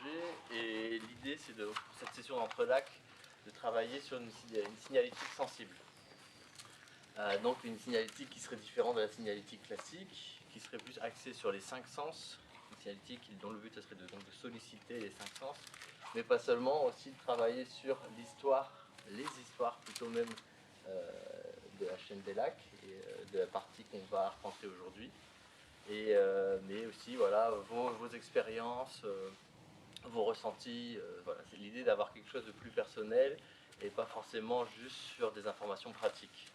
projet et l'idée c'est pour cette session d'entre-lacs de travailler sur une signalétique sensible. Donc une signalétique qui serait différente de la signalétique classique, qui serait plus axée sur les 5 sens, une signalétique dont le but serait de solliciter les 5 sens, mais pas seulement, aussi de travailler sur l'histoire, les histoires plutôt même de la chaîne des lacs et de la partie qu'on va arpenter aujourd'hui. Mais aussi voilà, vos expériences, vos ressentis. Voilà. C'est l'idée d'avoir quelque chose de plus personnel et pas forcément juste sur des informations pratiques.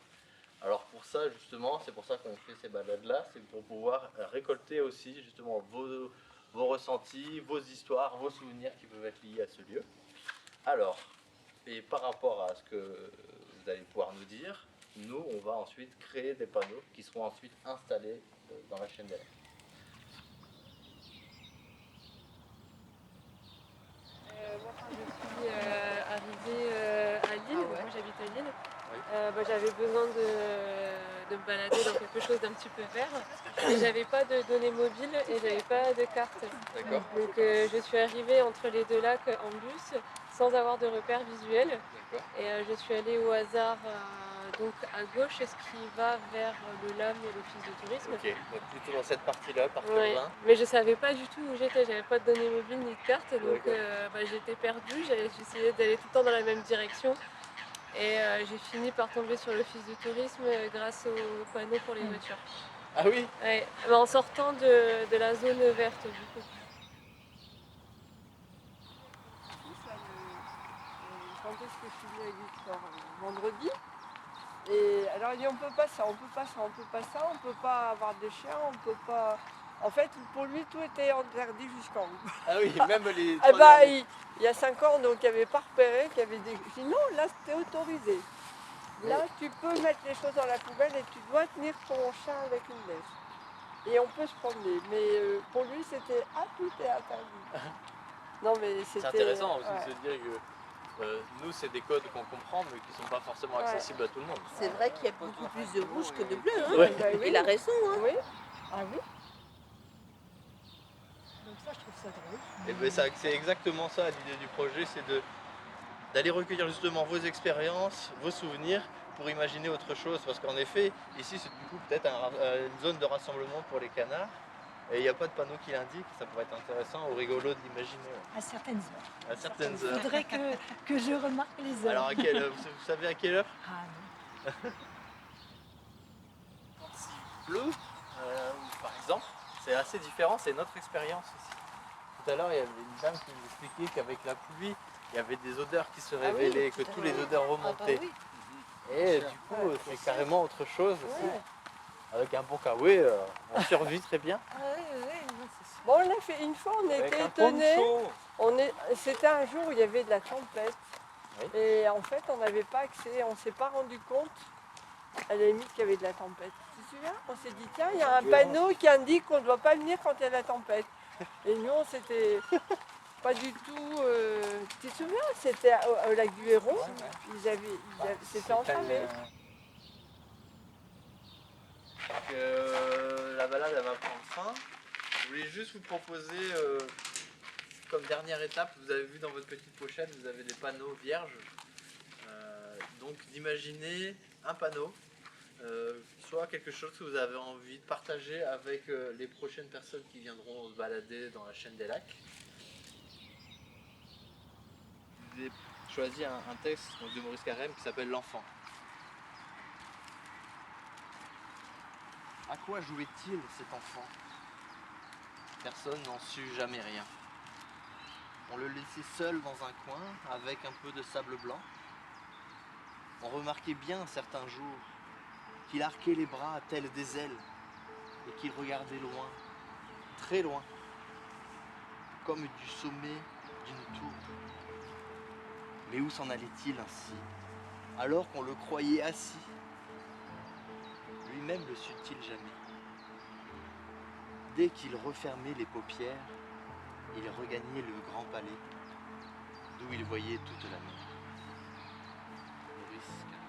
Alors pour ça justement, c'est pour ça qu'on fait ces balades-là, c'est pour pouvoir récolter aussi justement vos ressentis, vos histoires, vos souvenirs qui peuvent être liés à ce lieu. Alors, et par rapport à ce que vous allez pouvoir nous dire, nous on va ensuite créer des panneaux qui seront ensuite installés dans la chaîne des lacs. Moi, quand je suis arrivée à Lille, moi j'habite à Lille, j'avais besoin de me balader dans quelque chose d'un petit peu vert. Et j'avais pas de données mobiles et j'avais pas de carte. D'accord. Donc je suis arrivée entre les deux lacs en bus sans avoir de repères visuels. Et je suis allée au hasard donc à gauche, ce qui va vers le LAM et l'office de tourisme. Ok, donc plutôt dans cette partie-là, partie Ouais. urbain. Mais je savais pas du tout où j'étais, j'avais pas de données mobiles ni de carte, donc j'étais perdue, j'essayais d'aller tout le temps dans la même direction. Et j'ai fini par tomber sur l'office du tourisme grâce aux panneaux pour les voitures. Ah oui. Ouais, en sortant de la zone verte du coup. Quand est-ce que je suis venue avec Victor? Vendredi. Et alors il dit on peut pas ça, on peut pas ça, on peut pas ça, on peut pas avoir des chiens, on peut pas. En fait, pour lui, tout était interdit jusqu'en haut. Ah oui, même les. Il y a 5 ans, donc il n'y avait pas repéré qu'il y avait des. Je dis non, là c'était autorisé. Là, tu peux mettre les choses dans la poubelle et tu dois tenir ton chien avec une laisse. Et on peut se promener. Mais pour lui, c'était tout est interdit. Non, mais c'était. C'est intéressant aussi de se dire que nous, c'est des codes qu'on comprend, mais qui ne sont pas forcément accessibles à tout le monde. C'est vrai qu'il y a beaucoup plus de rouge que de bleu. Hein. Ouais. Oui. Il a raison. Hein. Oui. Ah oui. Donc ça, je trouve ça drôle. Et ben, c'est exactement ça l'idée du projet, c'est d'aller recueillir justement vos expériences, vos souvenirs, pour imaginer autre chose. Parce qu'en effet, ici, c'est du coup peut-être une zone de rassemblement pour les canards. Et il n'y a pas de panneau qui l'indique, ça pourrait être intéressant ou rigolo d'imaginer. À certaines heures. À certaines Il heures. faudrait que je remarque les heures. Alors à quelle heure, vous savez à quelle heure? Ah non. Quand il pleut, par exemple, c'est assez différent, c'est notre expérience aussi. Tout à l'heure, il y avait une dame qui nous expliquait qu'avec la pluie, il y avait des odeurs qui se révélaient, que tous les odeurs remontaient. oui. Et du coup, c'est carrément autre chose aussi. Avec un bon caouet, on survit très bien. Ah oui, non, c'est sûr. Bon, on a fait une fois, on était étonnés. C'était un jour où il y avait de la tempête. Oui. Et en fait, on n'avait pas accès, on ne s'est pas rendu compte à la limite qu'il y avait de la tempête. Tu te souviens? On s'est dit, tiens, il y a un panneau qui indique qu'on ne doit pas venir quand il y a de la tempête. Et nous, on s'était pas du tout. Tu te souviens? C'était au lac du Héron. C'était enflammé. La balade elle va prendre fin. Je voulais juste vous proposer, comme dernière étape, vous avez vu dans votre petite pochette, vous avez des panneaux vierges. Donc d'imaginer un panneau, soit quelque chose que vous avez envie de partager avec les prochaines personnes qui viendront se balader dans la chaîne des lacs. J'ai choisi un texte de Maurice Carême qui s'appelle L'Enfant. À quoi jouait-il cet enfant? Personne n'en sut jamais rien. On le laissait seul dans un coin avec un peu de sable blanc. On remarquait bien certains jours qu'il arquait les bras tels des ailes et qu'il regardait loin, très loin, comme du sommet d'une tour. Mais où s'en allait-il ainsi, alors qu'on le croyait assis? Lui-même le sut-il jamais? Dès qu'il refermait les paupières, il regagnait le grand palais, d'où il voyait toute la mer. Maurice Carême.